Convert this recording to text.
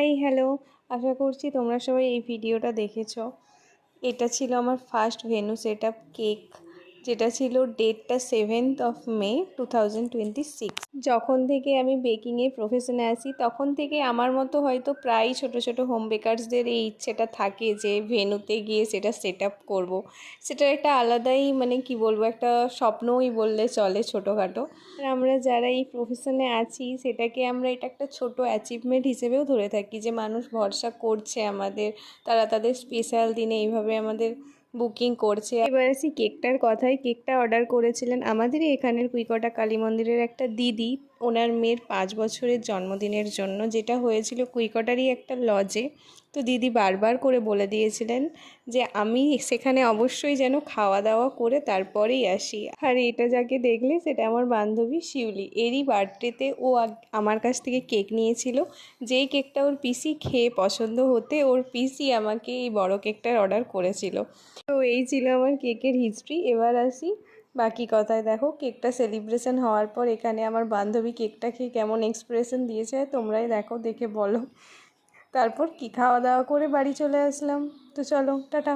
Hi hello, আশা করছি তোমরা সবাই এই ভিডিওটা দেখেছো। এটা ছিল আমার first venue set up cake, যেটা ছিল ডেটটা 7 মে 2026। যখন থেকে আমি বেকিংয়ের প্রফেশনে আসি তখন থেকে আমার মতো হয়তো প্রায় ছোট ছোট হোম বেকারসদের এই ইচ্ছেটা থাকে যে ভেন্যুতে গিয়ে সেটা সেট আপ করবো। সেটার একটা আলাদাই কি বলবো, একটা স্বপ্নই বললে চলে, ছোটোখাটো। আর আমরা যারা এই প্রফেশনে আছি সেটাকে আমরা এটা একটা ছোট অ্যাচিভমেন্ট হিসেবেও ধরে থাকি যে মানুষ ভরসা করছে আমাদের, তারা তাদের স্পেশাল দিনে এইভাবে আমাদের বুকিং করছে। এবার আসি কেকটার কথায়। কেকটা অর্ডার করেছিলেন আমাদেরই এখানের কুইকটা কালী মন্দিরের একটা দিদি, ওনার মেয়ের 5 বছরের জন্মদিনের জন্য, যেটা হয়েছিল কুইকটারই একটা লজে। তো দিদি বারবার করে বলে দিয়েছিলেন যে আমি সেখানে অবশ্যই যেন খাওয়া দাওয়া করে তারপরেই আসি। আর এটা যাকে দেখলে সেটা আমার বান্ধবী শিউলি। এরই বার্থডেতে ও আমার কাছ থেকে কেক নিয়েছিল। যেই কেকটা ওর পিসি খেয়ে পছন্দ হতে ওর পিসি আমাকে এই বড় কেকটার অর্ডার করেছিল। তো এই ছিল আমার কেকের হিস্ট্রি। এবার আসি বাকি কথায়। দেখো, কেকটা সেলিব্রেশন হওয়ার পর এখানে আমার বান্ধবী কেকটা খেয়ে কেমন এক্সপ্রেশন দিয়েছে তোমরাই দেখো, দেখে বলো। তারপর কি খাওয়া দাওয়া করে বাড়ি চলে আসলাম। তো চলো, টাটা।